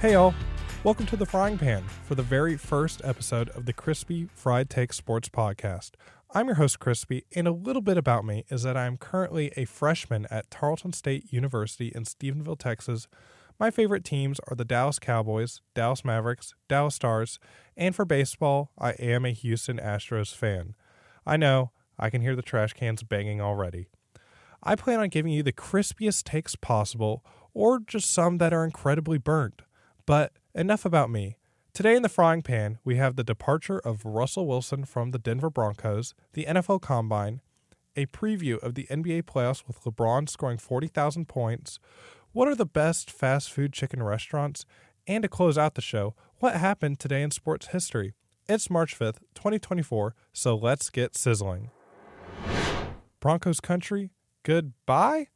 Hey y'all, welcome to the Frying Pan for the very first episode of the Chrispy Fried Take Sports Podcast. I'm your host Chrispy, and a little bit about me is that I'm currently a freshman at Tarleton State University in Stephenville, Texas. My favorite teams are the Dallas Cowboys, Dallas Mavericks, Dallas Stars, and for baseball, I am a Houston Astros fan. I know, I can hear the trash cans banging already. I plan on giving you the crispiest takes possible, or just some that are incredibly burnt. But enough about me. Today in the Frying Pan, we have the departure of Russel Wilson from the Denver Broncos, the NFL Combine, a preview of the NBA playoffs with LeBron scoring 40,000 points, what are the best fast food chicken restaurants, and to close out the show, what happened today in sports history. It's March 5th, 2024, so let's get sizzling. Broncos country, goodbye?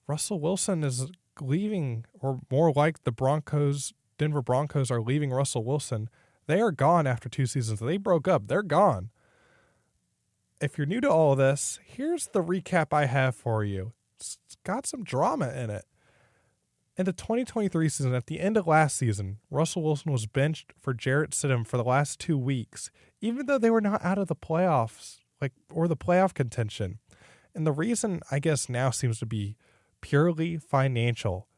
Russel Wilson is leaving, or more like the Denver Broncos are leaving Russel Wilson. They are gone after 2 seasons. They broke up. They're gone. If you're new to all of this, here's the recap I have for you. It's got some drama in it. In the 2023 season, at the end of last season, Russel Wilson was benched for Jarrett Stidham for the last 2 weeks, even though they were not out of the playoffs, or the playoff contention. And the reason, I guess, now seems to be purely financial,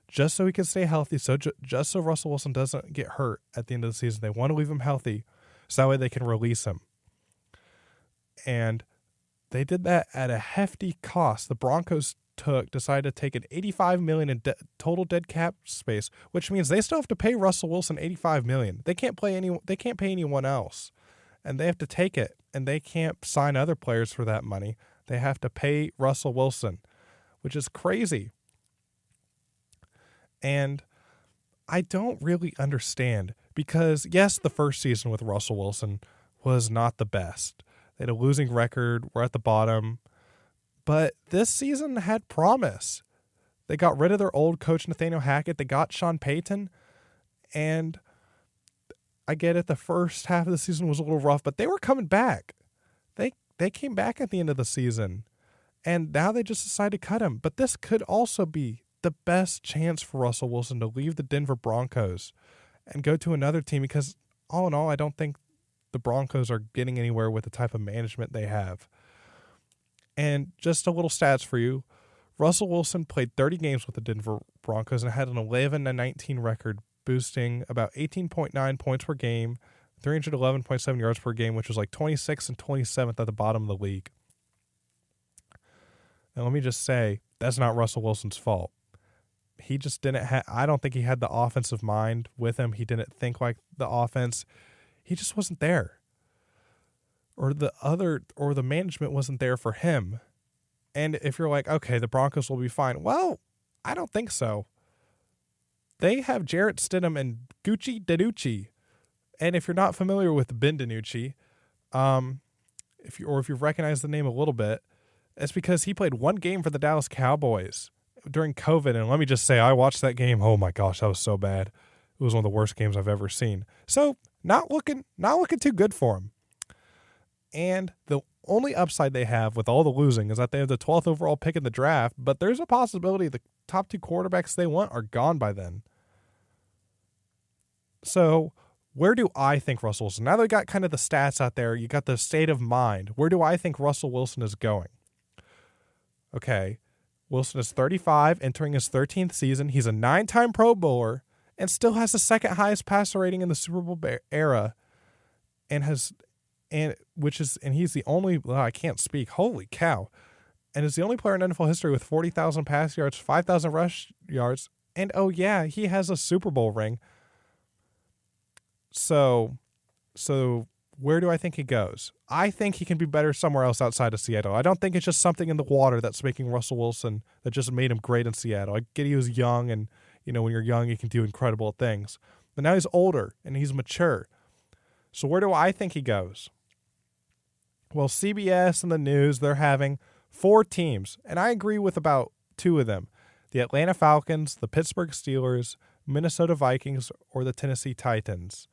just so he can stay healthy, just so Russell Wilson doesn't get hurt at the end of the season. They want to leave him healthy so that way they can release him. And they did that at a hefty cost. The Broncos decided to take an $85 million in total dead cap space, which means they still have to pay Russell Wilson $85 million. They can't pay anyone else, and they have to take it, and they can't sign other players for that money. They have to pay Russell Wilson, which is crazy. And I don't really understand because, yes, the first season with Russell Wilson was not the best. They had a losing record. We're at the bottom. But this season had promise. They got rid of their old coach, Nathaniel Hackett. They got Sean Payton. And I get it, the first half of the season was a little rough, but they were coming back. They came back at the end of the season. And now they just decided to cut him. But this could also be the best chance for Russell Wilson to leave the Denver Broncos and go to another team because, all in all, I don't think the Broncos are getting anywhere with the type of management they have. And just a little stats for you. Russell Wilson played 30 games with the Denver Broncos and had an 11-19 record, boosting about 18.9 points per game, 311.7 yards per game, which was like 26th and 27th at the bottom of the league. And let me just say, that's not Russell Wilson's fault. He just didn't I don't think he had the offensive mind with him. He didn't think like the offense. He just wasn't there. Or the management wasn't there for him. And if you're like, okay, the Broncos will be fine. Well, I don't think so. They have Jarrett Stidham and Gucci DiNucci. And if you're not familiar with Ben DiNucci, if you recognize the name a little bit, it's because he played one game for the Dallas Cowboys during COVID. And let me just say, I watched that game. Oh my gosh, that was so bad. It was one of the worst games I've ever seen. So not looking too good for him. And the only upside they have with all the losing is that they have the 12th overall pick in the draft, but there's a possibility the top 2 quarterbacks they want are gone by then. So where do I think Russell Wilson, now that we got kind of the stats out there, you got the state of mind, where do I think Russell Wilson is going? Okay, Wilson is 35, entering his 13th season. He's a 9-time Pro Bowler and still has the second highest passer rating in the Super Bowl era, and he's the only, I can't speak, holy cow, and is the only player in NFL history with 40,000 pass yards, 5,000 rush yards, and oh yeah, he has a Super Bowl ring. So where do I think he goes? I think he can be better somewhere else outside of Seattle. I don't think it's just something in the water that's making Russell Wilson that just made him great in Seattle. I get he was young, and when you're young, you can do incredible things. But now he's older and he's mature. So where do I think he goes? Well, CBS and the news, they're having 4 teams, and I agree with about 2 of them. The Atlanta Falcons, the Pittsburgh Steelers, Minnesota Vikings, or the Tennessee Titans.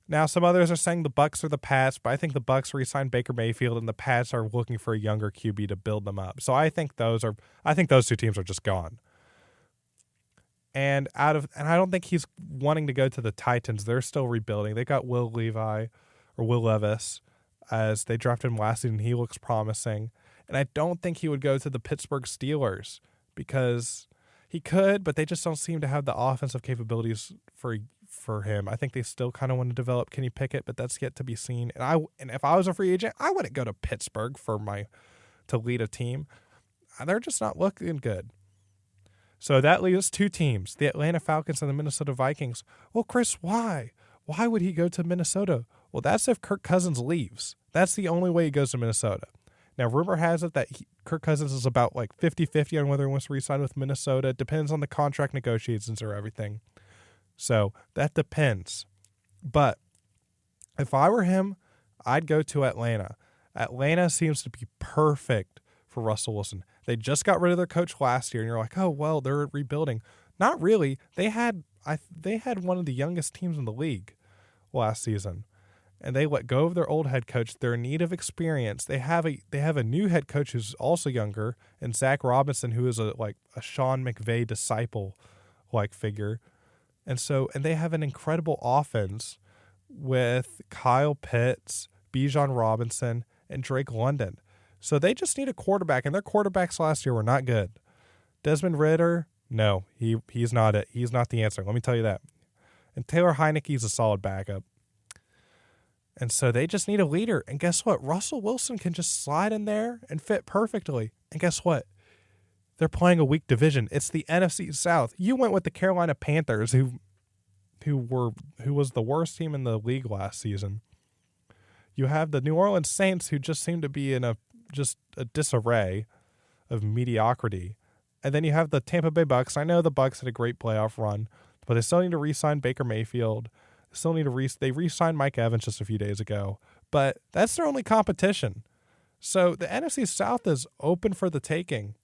Now, some others are saying the Bucs or the Pats, but I think the Bucs re-signed Baker Mayfield and the Pats are looking for a younger QB to build them up. So I think those 2 teams are just gone. And I don't think he's wanting to go to the Titans. They're still rebuilding. They got Will Levis as they drafted him last season. He looks promising. And I don't think he would go to the Pittsburgh Steelers because he could, but they just don't seem to have the offensive capabilities for him. I think they still kind of want to develop Kenny Pickett, but that's yet to be seen. And if I was a free agent, I wouldn't go to Pittsburgh to lead a team. They're just not looking good. So that leaves two teams, the Atlanta Falcons and the Minnesota Vikings. Well, Chris, why? Why would he go to Minnesota? Well, that's if Kirk Cousins leaves. That's the only way he goes to Minnesota. Now, rumor has it that Kirk Cousins is about like 50-50 on whether he wants to re-sign with Minnesota. It depends on the contract negotiations or everything. So that depends. But if I were him, I'd go to Atlanta. Atlanta seems to be perfect for Russell Wilson. They just got rid of their coach last year, and you're like, oh, well, they're rebuilding. Not really. They had one of the youngest teams in the league last season, and they let go of their old head coach. They're in need of experience. They have a new head coach who's also younger, and Zach Robinson, who is a Sean McVay disciple-like figure. And they have an incredible offense with Kyle Pitts, Bijan Robinson, and Drake London. So they just need a quarterback, and their quarterbacks last year were not good. Desmond Ridder, no, he's not it. He's not the answer. Let me tell you that. And Taylor Heineke's a solid backup. And so they just need a leader. And guess what? Russell Wilson can just slide in there and fit perfectly. And guess what? They're playing a weak division. It's the NFC South. You went with the Carolina Panthers, who was the worst team in the league last season. You have the New Orleans Saints, who just seem to be in a disarray of mediocrity. And then you have the Tampa Bay Bucks. I know the Bucks had a great playoff run, but they still need to re-sign Baker Mayfield. They still need to they re-signed Mike Evans just a few days ago. But that's their only competition. So the NFC South is open for the taking.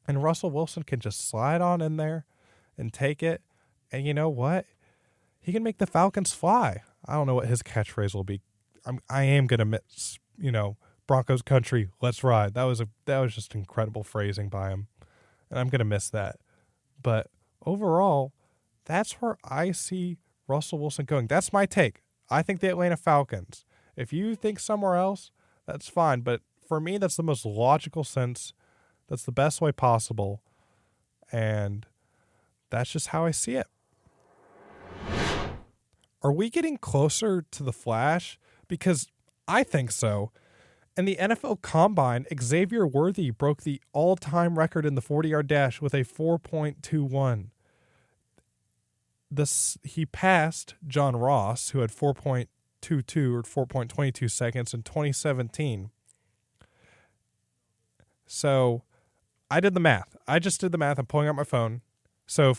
And Russell Wilson can just slide on in there and take it. And you know what? He can make the Falcons fly. I don't know what his catchphrase will be. I am going to miss, Broncos country, let's ride. That was just incredible phrasing by him. And I'm going to miss that. But overall, that's where I see Russell Wilson going. That's my take. I think the Atlanta Falcons. If you think somewhere else, that's fine. But for me, that's the most logical sense. That's the best way possible. And that's just how I see it. Are we getting closer to the Flash? Because I think so. In the NFL Combine, Xavier Worthy broke the all-time record in the 40-yard dash with a 4.21. He passed John Ross, who had 4.22 or 4.22 seconds in 2017. So I did the math. I just did the math. I'm pulling out my phone. So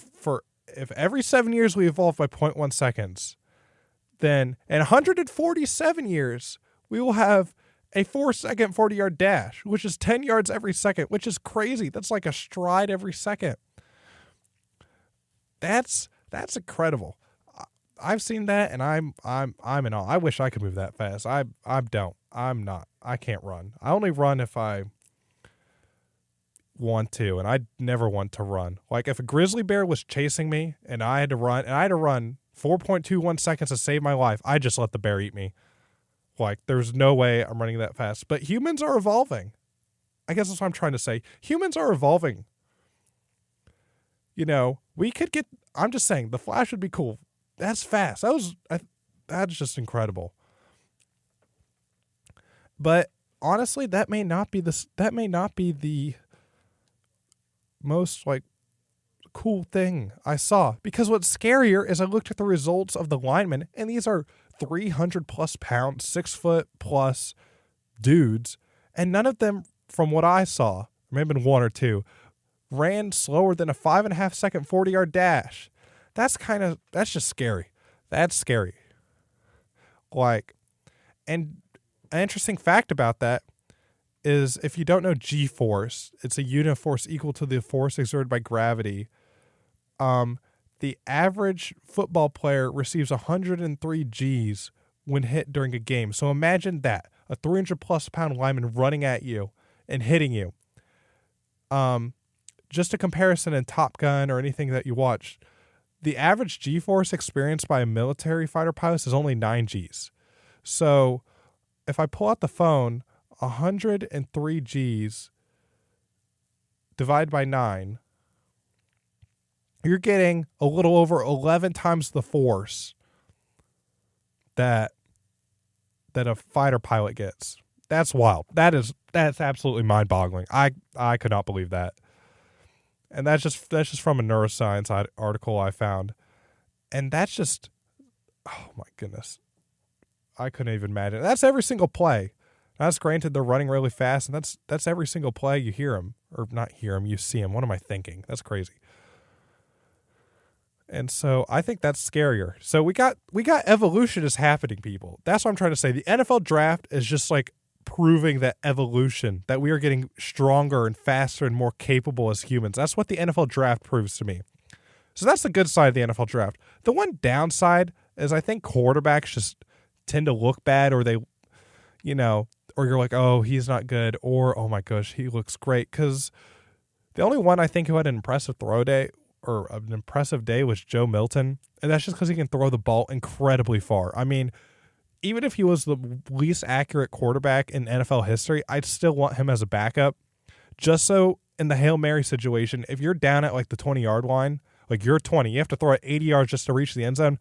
if every 7 years we evolve by 0.1 seconds, then in 147 years, we will have a 4-second 40-yard dash, which is 10 yards every second, which is crazy. That's like a stride every second. That's incredible. I've seen that, and I'm in awe. I wish I could move that fast. I don't. I'm not. I can't run. I only run if I want to, and I never want to run. Like if a grizzly bear was chasing me and I had to run 4.21 seconds to save my life, I just let the bear eat me. Like there's no way I'm running that fast. But humans are evolving. I guess that's what I'm trying to say. Humans are evolving. We could get, I'm just saying, the Flash would be cool. That's fast. That's just incredible. But honestly, that may not be the most cool thing I saw, because what's scarier is I looked at the results of the linemen, and these are 300 plus pounds, 6 foot plus dudes, and none of them, from what I saw, maybe been one or two, ran slower than a 5.5 second 40-yard dash. That's just scary. That's scary. And an interesting fact about that is, if you don't know G-force, it's a unit of force equal to the force exerted by gravity. The average football player receives 103 Gs when hit during a game. So imagine that, a 300 plus pound lineman running at you and hitting you. just a comparison in Top Gun or anything that you watch, the average G-force experienced by a military fighter pilot is only 9 Gs. So if I pull out the phone, 103 Gs divided by 9, you're getting a little over 11 times the force that a fighter pilot gets. That's wild. That's absolutely mind-boggling. I could not believe that. And that's just from a neuroscience article I found. And that's just, oh my goodness. I couldn't even imagine. That's every single play. That's granted they're running really fast, and that's every single play you hear them. Or not hear them, you see them. What am I thinking? That's crazy. And so I think that's scarier. So we got evolution is happening, people. That's what I'm trying to say. The NFL draft is just like proving that evolution, that we are getting stronger and faster and more capable as humans. That's what the NFL draft proves to me. So that's the good side of the NFL draft. The one downside is I think quarterbacks just tend to look bad, or they, or you're like, oh, he's not good, or oh my gosh, he looks great. Because the only one I think who had an impressive throw day or an impressive day was Joe Milton, and that's just because he can throw the ball incredibly far. I mean, even if he was the least accurate quarterback in NFL history, I'd still want him as a backup, just so in the Hail Mary situation, if you're down at like the 20-yard line, like you're 20, you have to throw it 80 yards just to reach the end zone,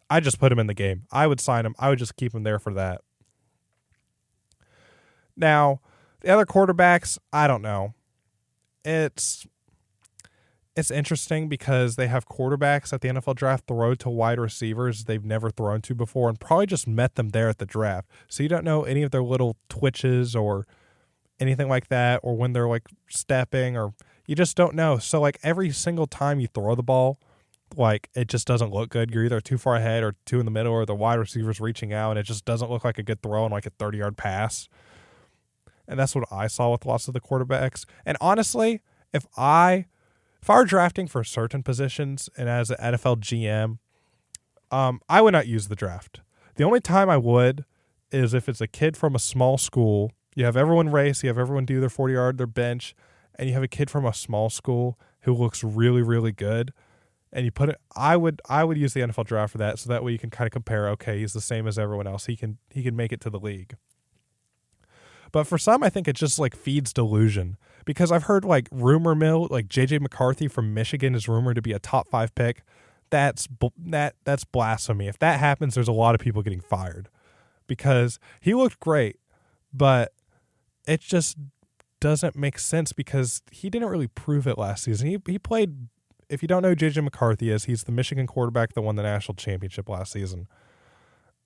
I just put him in the game. I would sign him. I would just keep him there for that. Now, the other quarterbacks, I don't know. It's interesting because they have quarterbacks at the NFL draft throw to wide receivers they've never thrown to before and probably just met them there at the draft. So you don't know any of their little twitches or anything like that, or when they're like stepping, or you just don't know. So like every single time you throw the ball, like it just doesn't look good. You're either too far ahead or too in the middle, or the wide receiver's reaching out and it just doesn't look like a good throw on like a 30-yard pass. And that's what I saw with lots of the quarterbacks. And honestly, if I were drafting for certain positions and as an NFL GM, I would not use the draft. The only time I would is if it's a kid from a small school. You have everyone race, you have everyone do their 40-yard, their bench, and you have a kid from a small school who looks really, really good. And you put it. I would use the NFL draft for that, so that way you can kind of compare. Okay, he's the same as everyone else. He can make it to the league. But for some, I think it just like feeds delusion, because I've heard like rumor mill, like JJ McCarthy from Michigan is rumored to be a top 5 pick. That's blasphemy. If that happens, there's a lot of people getting fired, because he looked great, but it just doesn't make sense because he didn't really prove it last season. He played. If you don't know who JJ McCarthy is, he's the Michigan quarterback that won the national championship last season.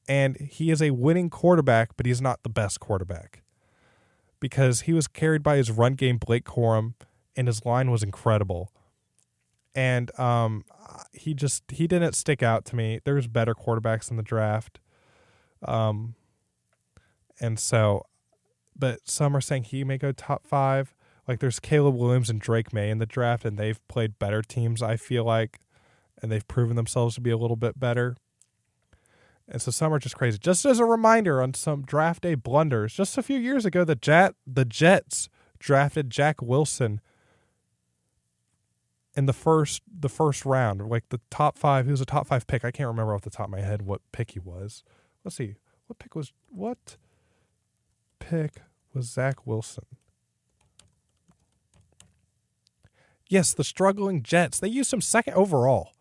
And he is a winning quarterback, but he's not the best quarterback, because he was carried by his run game, Blake Corum, and his line was incredible. And he didn't stick out to me. There's better quarterbacks in the draft. And so, but some are saying he may go top 5. Like there's Caleb Williams and Drake May in the draft, and they've played better teams, I feel like, and they've proven themselves to be a little bit better. And so some are just crazy. Just as a reminder on some draft day blunders, just a few years ago, the Jets drafted Jack Wilson in the first round, like the top 5. He was a top 5 pick. I can't remember off the top of my head what pick he was. Let's see. What pick was Zach Wilson? Yes, the struggling Jets. They used him 2nd overall.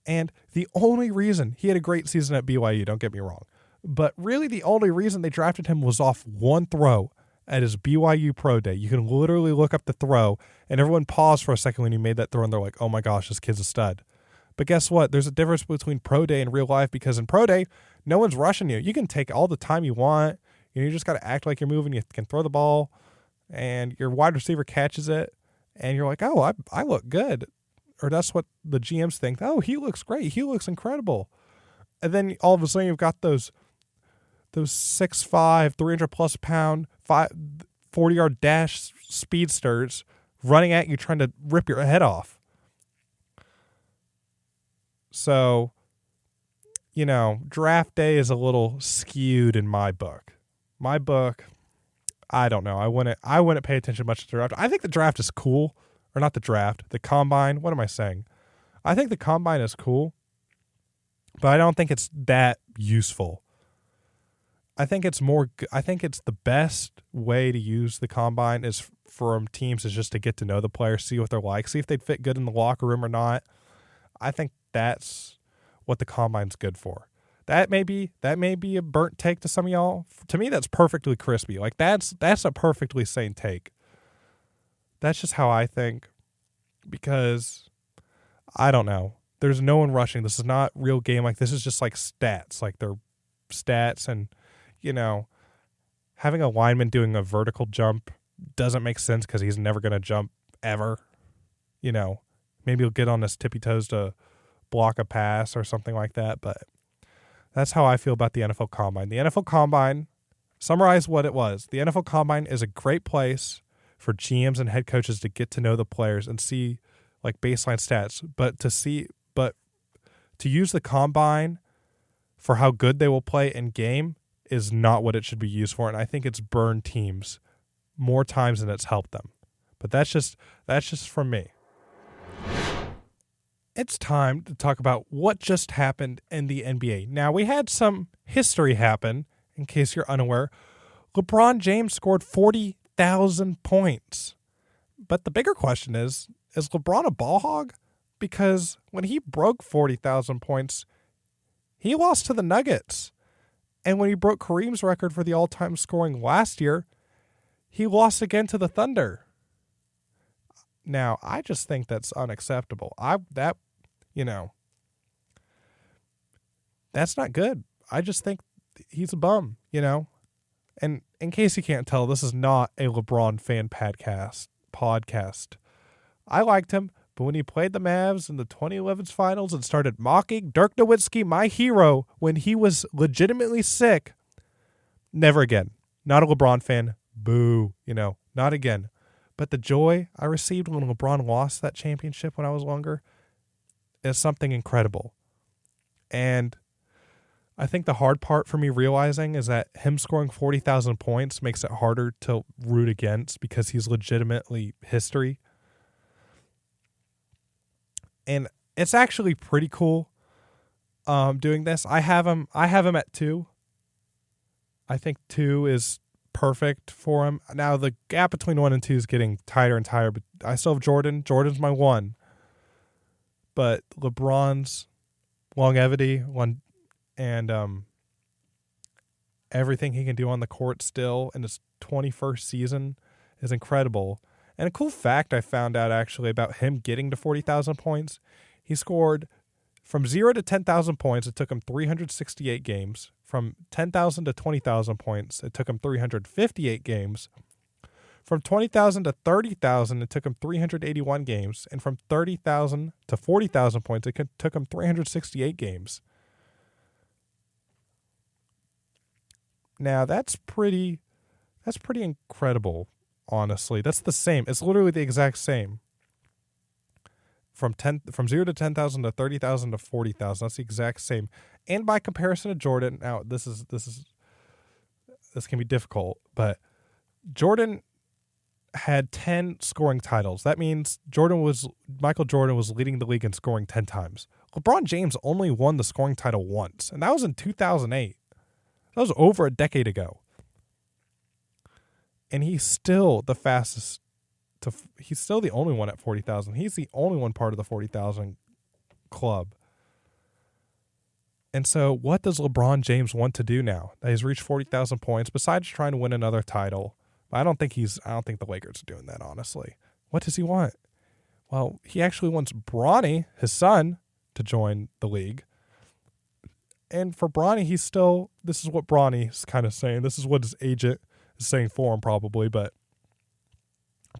And the only reason he had a great season at BYU, don't get me wrong, but really the only reason they drafted him was off one throw at his BYU pro day. You can literally look up the throw, and everyone paused for a second when he made that throw, and they're like, oh my gosh, this kid's a stud. But guess what? There's a difference between pro day and real life, because in pro day, no one's rushing you. You can take all the time you want. You just got to act like you're moving. You can throw the ball, and your wide receiver catches it, and you're like, oh, I look good. Or that's what the GMs think. Oh, he looks great. He looks incredible. And then all of a sudden you've got those 6'5", 300+ pound, 40-yard dash speedsters running at you trying to rip your head off. So, draft day is a little skewed in my book. I don't know. I wouldn't pay attention much to the draft. I think the draft is cool. or not the draft, the combine. What am I saying? I think the combine is cool, but I don't think it's that useful. I think it's the best way to use the combine is from teams is just to get to know the players, see what they're like, see if they'd fit good in the locker room or not. I think that's what the combine's good for. That may be a burnt take to some of y'all. To me, that's perfectly crispy. Like that's a perfectly sane take. That's just how I think, because I don't know. There's no one rushing. This is not real game. Like this is just like stats. Like they're stats, and having a lineman doing a vertical jump doesn't make sense because he's never going to jump ever. Maybe he'll get on his tippy toes to block a pass or something like that. But that's how I feel about the NFL Combine. The NFL Combine, summarize what it was. The NFL Combine is a great place for GMs and head coaches to get to know the players and see like baseline stats. But to use the Combine for how good they will play in game is not what it should be used for. And I think it's burned teams more times than it's helped them. But that's just from me. It's time to talk about what just happened in the NBA. Now, we had some history happen, in case you're unaware. LeBron James scored 40,000 points. But the bigger question is LeBron a ball hog? Because when he broke 40,000 points, he lost to the Nuggets. And when he broke Kareem's record for the all-time scoring last year, he lost again to the Thunder. Now, I just think that's unacceptable. That's not good. I just think he's a bum, And in case you can't tell, this is not a LeBron fan podcast. I liked him, but when he played the Mavs in the 2011 finals and started mocking Dirk Nowitzki, my hero, when he was legitimately sick, never again. Not a LeBron fan. Boo. Not again. But the joy I received when LeBron lost that championship when I was younger is something incredible. And I think the hard part for me realizing is that him scoring 40,000 points makes it harder to root against because he's legitimately history. And it's actually pretty cool doing this. I have him at 2. I think 2 is perfect for him. Now the gap between 1 and 2 is getting tighter and tighter, but I still have Jordan. Jordan's my 1. But LeBron's longevity and everything he can do on the court still in his 21st season is incredible. And a cool fact I found out actually about him getting to 40,000 points, he scored from 0 to 10,000 points. It took him 368 games. From 10,000 to 20,000 points, it took him 358 games. From 20,000 to 30,000, it took him 381 games. And from 30,000 to 40,000 points, it took him 368 games. Now, that's pretty incredible, honestly. That's the same. It's literally the exact same. From 0 to 10,000 to 30,000 to 40,000, that's the exact same. And by comparison to Jordan, now this can be difficult, but Jordan had 10 scoring titles. That means Michael Jordan was leading the league in scoring 10 times. LeBron James only won the scoring title once, and that was in 2008. That was over a decade ago. And he's still the fastest. He's still the only one at 40,000. He's the only one part of the 40,000 club. And so what does LeBron James want to do now that he's reached 40,000 points besides trying to win another title? I don't think the Lakers are doing that, honestly. What does he want? Well, he actually wants Bronny, his son, to join the league. And for Bronny, this is what Bronny's kind of saying. This is what his agent is saying for him probably, but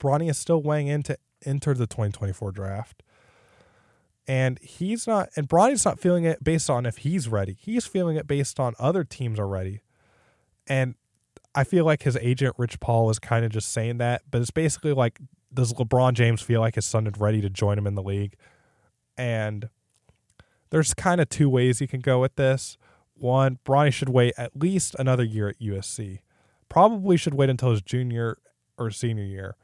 Bronny is still weighing in to enter the 2024 draft. And Bronny's not feeling it based on if he's ready. He's feeling it based on other teams are ready. And I feel like his agent, Rich Paul, is kind of just saying that. But it's basically like, does LeBron James feel like his son is ready to join him in the league? And there's kind of 2 ways you can go with this. One, Bronny should wait at least another year at USC. Probably should wait until his junior or senior year.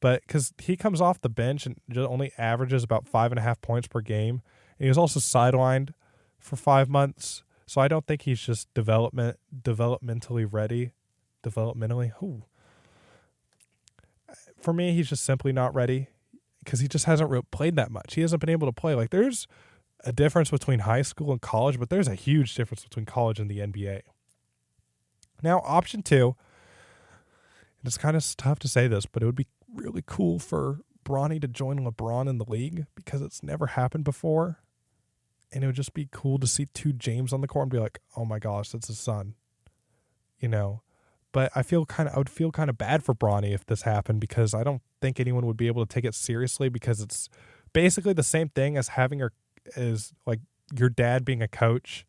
But because he comes off the bench and just only averages about 5.5 points per game, and he was also sidelined for 5 months, so I don't think he's just developmentally ready. For me, he's just simply not ready because he just hasn't played that much. He hasn't been able to play. Like, there's a difference between high school and college, but there's a huge difference between college and the NBA. Now, option 2, and it's kind of tough to say this, but it would be really cool for Bronny to join LeBron in the league because it's never happened before. And it would just be cool to see 2 James on the court and be like, oh my gosh, that's his son. But I would feel kind of bad for Bronny if this happened because I don't think anyone would be able to take it seriously because it's basically the same thing as like your dad being a coach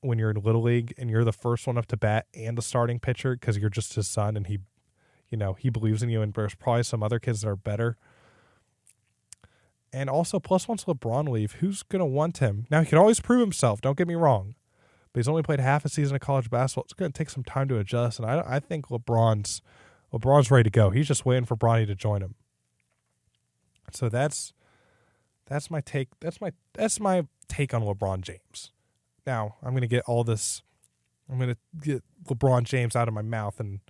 when you're in Little League and you're the first one up to bat and the starting pitcher because you're just his son and he believes in you, and there's probably some other kids that are better. And also, plus once LeBron leave, who's going to want him? Now, he can always prove himself, don't get me wrong, but he's only played half a season of college basketball. It's going to take some time to adjust, and I think LeBron's ready to go. He's just waiting for Bronny to join him. So that's my take. That's my take on LeBron James. Now, I'm going to get LeBron James out of my mouth, and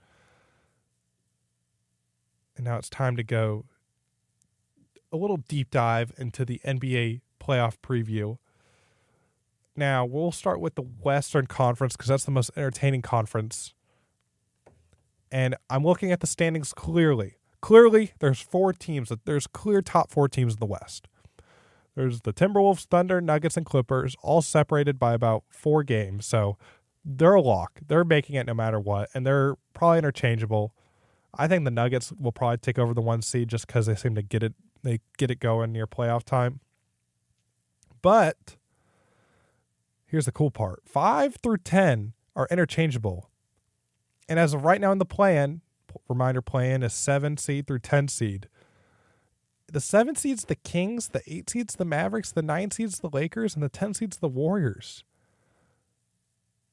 now it's time to go a little deep dive into the NBA playoff preview. Now, we'll start with the Western Conference because that's the most entertaining conference. And I'm looking at the standings clearly. Clearly, there's 4 teams. There's clear top 4 teams in the West. There's the Timberwolves, Thunder, Nuggets, and Clippers, all separated by about 4 games. So they're a lock. They're making it no matter what, and they're probably interchangeable. I think the Nuggets will probably take over the 1 seed just because they seem to get it going near playoff time. But here's the cool part. 5 through 10 are interchangeable. And as of right now in the play-in, reminder, play-in is 7 seed through 10 seed. The 7 seed's the Kings, the 8 seed's the Mavericks, the 9 seed's the Lakers, and the 10 seed's the Warriors.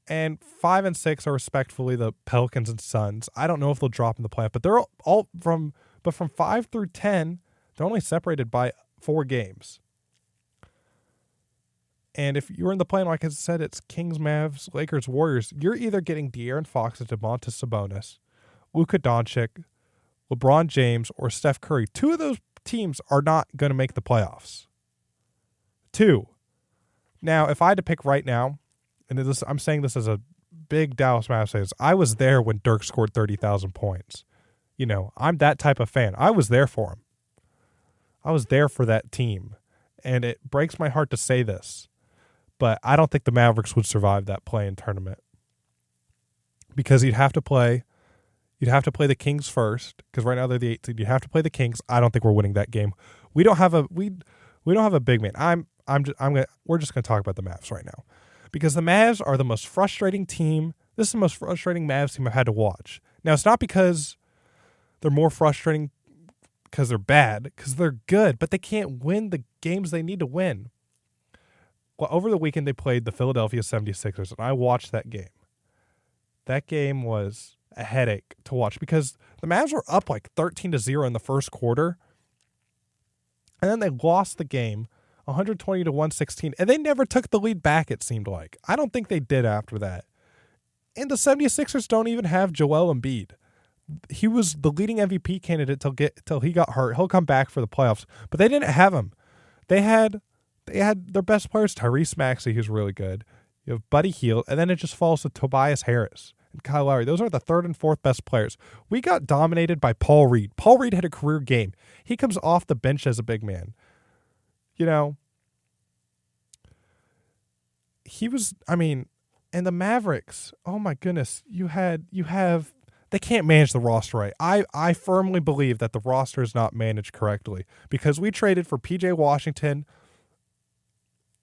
And 5 and 6 are respectively the Pelicans and Suns. I don't know if they'll drop in the playoff, but they're all from 5 through 10, they're only separated by 4 games. And if you're in the play-in, like I said, it's Kings, Mavs, Lakers, Warriors. You're either getting De'Aaron Fox and Domantas Sabonis, Luka Doncic, LeBron James, or Steph Curry. 2 of those teams are not going to make the playoffs. 2. Now, if I had to pick right now, and I'm saying this as a big Dallas Mavericks fan, I was there when Dirk scored 30,000 points. I'm that type of fan. I was there for him. I was there for that team. And it breaks my heart to say this, but I don't think the Mavericks would survive that play-in tournament because you'd have to play the Kings first because right now they're the 8th seed. You have to play the Kings. I don't think we're winning that game. We don't have a big man. We're just gonna talk about the Mavs right now because the Mavs are the most frustrating team. This is the most frustrating Mavs team I've had to watch. Now it's not because they're more frustrating because they're bad, because they're good, but they can't win the games they need to win. Well, over the weekend, they played the Philadelphia 76ers, and I watched that game. That game was a headache to watch because the Mavs were up like 13-0 in the first quarter, and then they lost the game 120-116, and they never took the lead back, it seemed like. I don't think they did after that. And the 76ers don't even have Joel Embiid. He was the leading MVP candidate till he got hurt. He'll come back for the playoffs, but they didn't have him. They had their best players, Tyrese Maxey, who's really good. You have Buddy Hield, and then it just falls to Tobias Harris and Kyle Lowry. Those are the 3rd and 4th best players. We got dominated by Paul Reed. Paul Reed had a career game. He comes off the bench as a big man. And the Mavericks, oh my goodness, they can't manage the roster right. I firmly believe that the roster is not managed correctly because we traded for P.J. Washington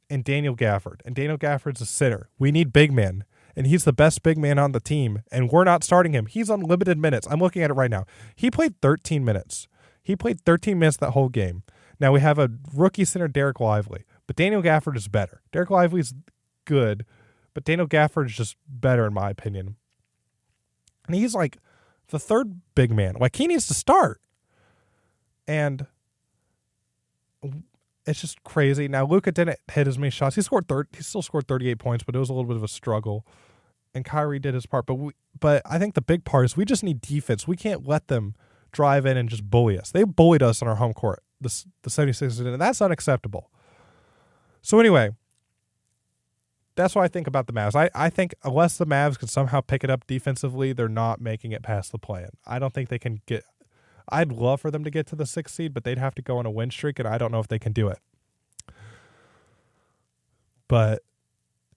and Daniel Gafford. And Daniel Gafford's a sitter. We need big men, and he's the best big man on the team, and we're not starting him. He's on limited minutes. I'm looking at it right now. He played 13 minutes. That whole game. Now we have a rookie center, Derek Lively, but Daniel Gafford is better. Derek Lively's good, but Daniel Gafford is just better in my opinion. And he's like the 3rd big man. Like, he needs to start. And it's just crazy. Now, Luka didn't hit as many shots. He still scored 38 points, but it was a little bit of a struggle. And Kyrie did his part. But I think the big part is we just need defense. We can't let them drive in and just bully us. They bullied us on our home court, the 76ers did, and that's unacceptable. So anyway, that's what I think about the Mavs. I think unless the Mavs can somehow pick it up defensively, they're not making it past the play-in. I don't think they can get – I'd love for them to get to the 6th seed, but they'd have to go on a win streak, and I don't know if they can do it.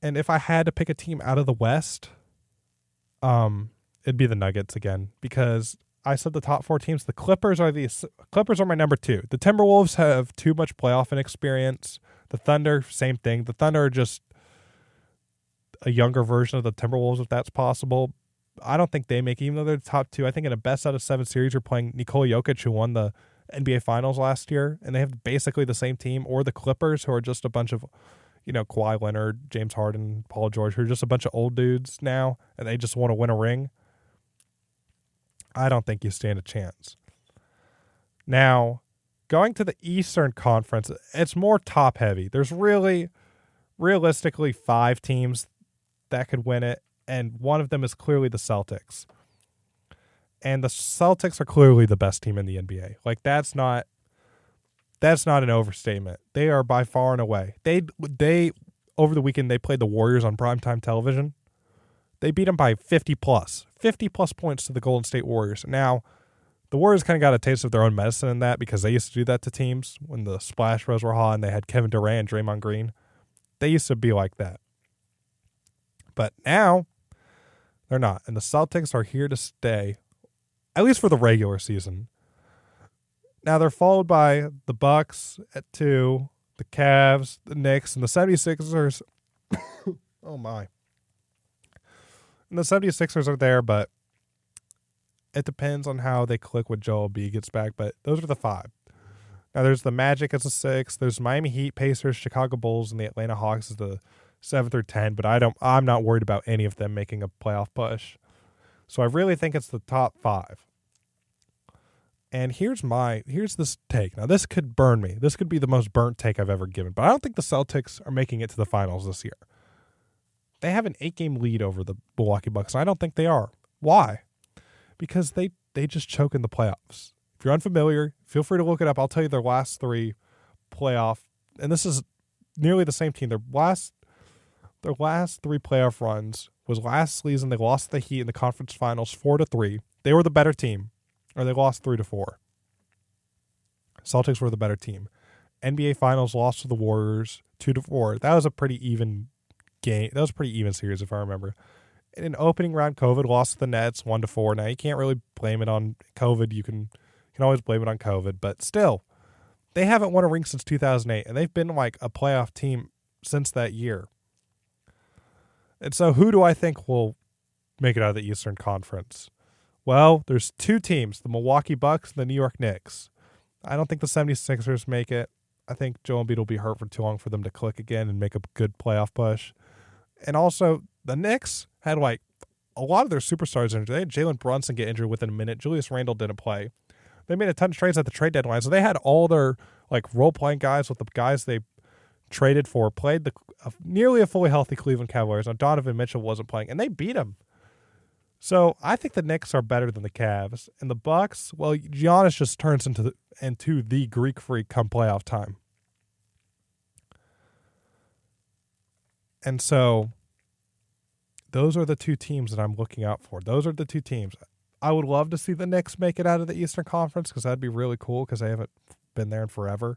And if I had to pick a team out of the West, it'd be the Nuggets again, because I said the top 4 teams. The Clippers are my number 2. The Timberwolves have too much playoff inexperience. The Thunder, same thing. The Thunder are just a younger version of the Timberwolves, if that's possible. I don't think they make, even though they're the top 2. I think in a best out of 7 series, you're playing Nikola Jokic, who won the NBA Finals last year, and they have basically the same team, or the Clippers, who are just a bunch of, Kawhi Leonard, James Harden, Paul George, who are just a bunch of old dudes now, and they just want to win a ring. I don't think you stand a chance. Now, going to the Eastern Conference, it's more top-heavy. There's realistically 5 teams that could win it, and one of them is clearly the Celtics. And the Celtics are clearly the best team in the NBA. Like, that's not an overstatement. They are by far and away. They over the weekend, they played the Warriors on primetime television. They beat them by 50-plus points to the Golden State Warriors. Now, the Warriors kind of got a taste of their own medicine in that, because they used to do that to teams when the Splash Bros were hot and they had Kevin Durant and Draymond Green. They used to be like that. But now, they're not. And the Celtics are here to stay, at least for the regular season. Now, they're followed by the Bucks at 2, the Cavs, the Knicks, and the 76ers. Oh, my. And the 76ers are there, but it depends on how they click when Joel B gets back. But those are the 5. Now, there's the Magic as a 6. There's Miami Heat, Pacers, Chicago Bulls, and the Atlanta Hawks as the 7 through 10. But I'm not worried about any of them making a playoff push. So I really think it's the top 5. And here's this take. Now, this could burn me. This could be the most burnt take I've ever given. But I don't think the Celtics are making it to the finals this year. They have an 8-game lead over the Milwaukee Bucks, and I don't think they are. Why? Because they just choke in the playoffs. If you're unfamiliar, feel free to look it up. I'll tell you their last 3 playoff, and this is nearly the same team. Their last 3 playoff runs was last season. They lost the Heat in the conference finals 4-3. They were the better team, or they lost 3-4. Celtics were the better team. NBA Finals lost to the Warriors 2-4. That was a pretty even game. That was a pretty even series, if I remember. In opening round, COVID lost to the Nets 1-4. Now, you can't really blame it on COVID. You can always blame it on COVID, but still, they haven't won a ring since 2008, and they've been like a playoff team since that year. And so, who do I think will make it out of the Eastern Conference? Well, there's 2 teams, the Milwaukee Bucks and the New York Knicks. I don't think the 76ers make it. I think Joel Embiid will be hurt for too long for them to click again and make a good playoff push. And also, the Knicks had like a lot of their superstars injured. They had Jalen Brunson get injured within a minute. Julius Randle didn't play. They made a ton of trades at the trade deadline. So they had all their like role-playing guys with the guys they traded for, played nearly a fully healthy Cleveland Cavaliers. Now, Donovan Mitchell wasn't playing, and they beat them. So I think the Knicks are better than the Cavs. And the Bucks, well, Giannis just turns into the Greek freak come playoff time. And so those are the 2 teams that I'm looking out for. Those are the 2 teams. I would love to see the Knicks make it out of the Eastern Conference, because that'd be really cool, because they haven't been there in forever.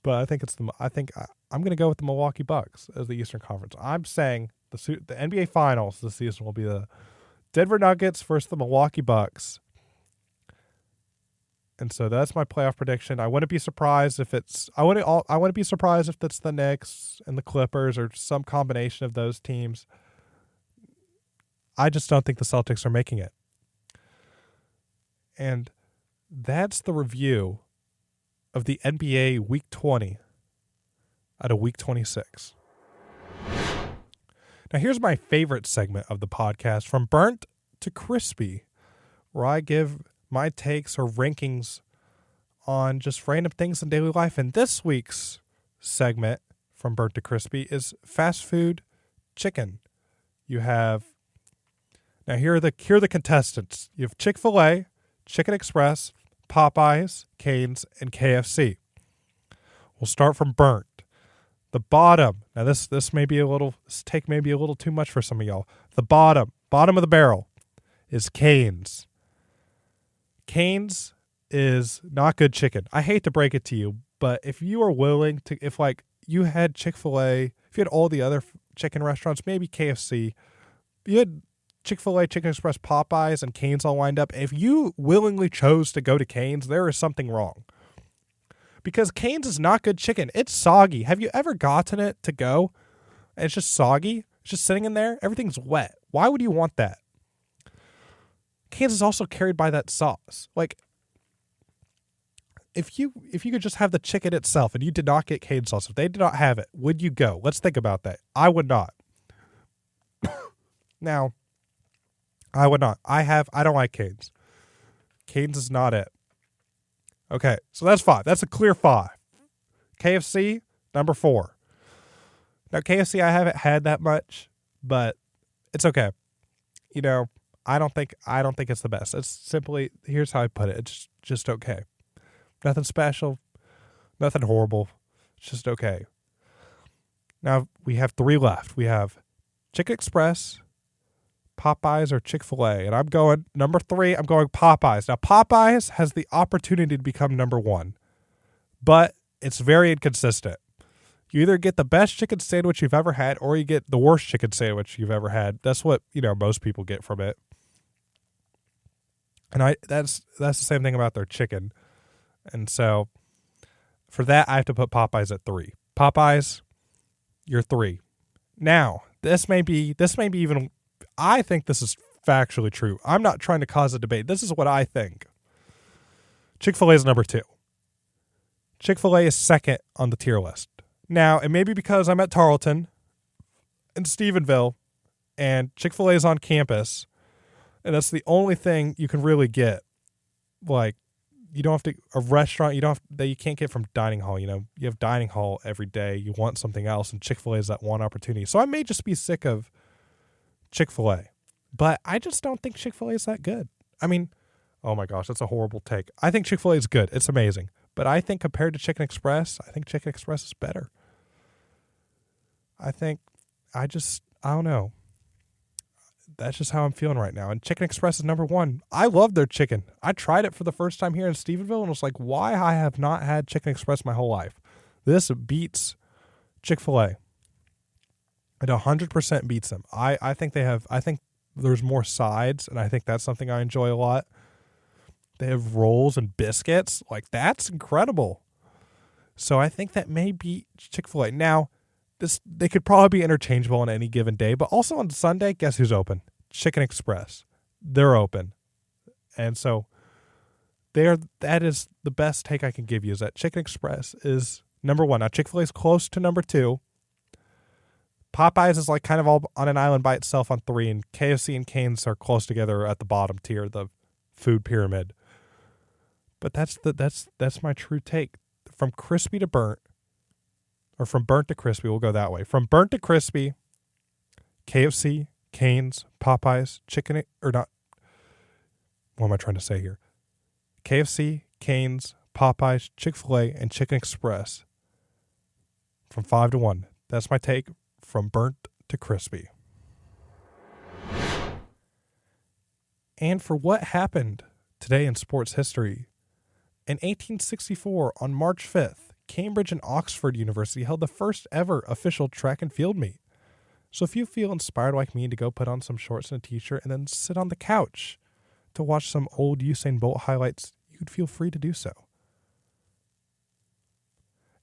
But I think I'm going to go with the Milwaukee Bucks as the Eastern Conference. I'm saying the NBA Finals this season will be the Denver Nuggets versus the Milwaukee Bucks. And so that's my playoff prediction. I wouldn't be surprised if it's the Knicks and the Clippers or some combination of those teams. I just don't think the Celtics are making it. And that's the review of the NBA Week 20 out of Week 26. Now, here's my favorite segment of the podcast, From Burnt to Crispy, where I give my takes or rankings on just random things in daily life. And this week's segment from Burnt to Crispy is fast food chicken. You have, now here are the contestants. You have Chick-fil-A, Chicken Express, Popeyes, Cane's, and KFC. We'll start from burnt. The bottom. Now this take may be a little too much for some of y'all. The bottom of the barrel is Cane's. Cane's is not good chicken. I hate to break it to you, but if you are willing to, if like you had Chick-fil-A, if you had all the other chicken restaurants, maybe KFC, you had Chick-fil-A, Chicken Express, Popeyes, and Cane's all lined up. If you willingly chose to go to Cane's, there is something wrong. Because Cane's is not good chicken. It's soggy. Have you ever gotten it to go and it's just soggy? It's just sitting in there. Everything's wet. Why would you want that? Cane's is also carried by that sauce. Like, if you could just have the chicken itself and you did not get Cane's sauce, if they did not have it, would you go? Let's think about that. I would not. Now, I would not. I don't like Cane's. Cane's is not it. Okay, so that's 5. That's a clear 5. KFC, number 4. Now, KFC, I haven't had that much, but it's okay. You know, I don't think it's the best. It's simply, here's how I put it. It's just okay. Nothing special, nothing horrible. It's just okay. Now, we have 3 left. We have Chicken Express, Popeyes, or Chick-fil-A. And I'm going, number 3, I'm going Popeyes. Now, Popeyes has the opportunity to become number 1, but it's very inconsistent. You either get the best chicken sandwich you've ever had or you get the worst chicken sandwich you've ever had. That's what, most people get from it. And that's the same thing about their chicken. And so for that, I have to put Popeyes at 3. Popeyes, you're 3. Now, this may be even, I think this is factually true. I'm not trying to cause a debate. This is what I think. Chick-fil-A is number 2. Chick-fil-A is second on the tier list. Now, it may be because I'm at Tarleton in Stephenville and Chick-fil-A is on campus, and that's the only thing you can really get. Like, you don't have to, a restaurant, that you can't get from dining hall. You have dining hall every day. You want something else, and Chick-fil-A is that one opportunity. So I may just be sick of Chick-fil-A, but I just don't think Chick-fil-A is that good. I mean, oh my gosh, that's a horrible take. I think Chick-fil-A is good. It's amazing. But I think compared to Chicken Express, I think Chicken Express is better. I don't know. That's just how I'm feeling right now. And Chicken Express is number 1. I love their chicken. I tried it for the first time here in Stephenville and was like, why I have not had Chicken Express my whole life. This beats Chick-fil-A. It 100% beats them. I think there's more sides, and I think that's something I enjoy a lot. They have rolls and biscuits. Like, that's incredible. So I think that may beat Chick-fil-A. Now, they could probably be interchangeable on any given day, but also on Sunday, guess who's open? Chicken Express. They're open. And so that is the best take I can give you, is that Chicken Express is number 1. Now, Chick-fil-A is close to number 2. Popeyes is like kind of all on an island by itself on 3, and KFC and Cane's are close together at the bottom tier, the food pyramid. But that's my true take. From crispy to burnt, or from burnt to crispy, we'll go that way. From burnt to crispy, KFC, Cane's, Popeyes, what am I trying to say here? KFC, Cane's, Popeyes, Chick-fil-A, and Chicken Express. From 5 to 1. That's my take from burnt to crispy. And for what happened today in sports history, in 1864, on March 5th, Cambridge and Oxford University held the first ever official track and field meet. So if you feel inspired like me to go put on some shorts and a t-shirt and then sit on the couch to watch some old Usain Bolt highlights, you'd feel free to do so.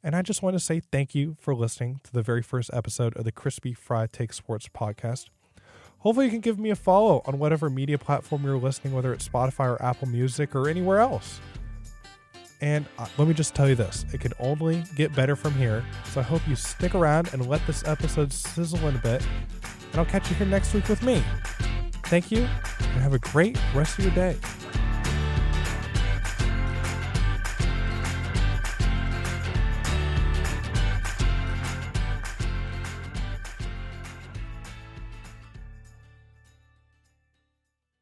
And I just want to say thank you for listening to the very first episode of the Chrispy Fried Take Sports podcast. Hopefully you can give me a follow on whatever media platform you're listening, whether it's Spotify or Apple Music or anywhere else. And let me just tell you this, it can only get better from here. So I hope you stick around and let this episode sizzle in a bit. And I'll catch you here next week with me. Thank you, and have a great rest of your day.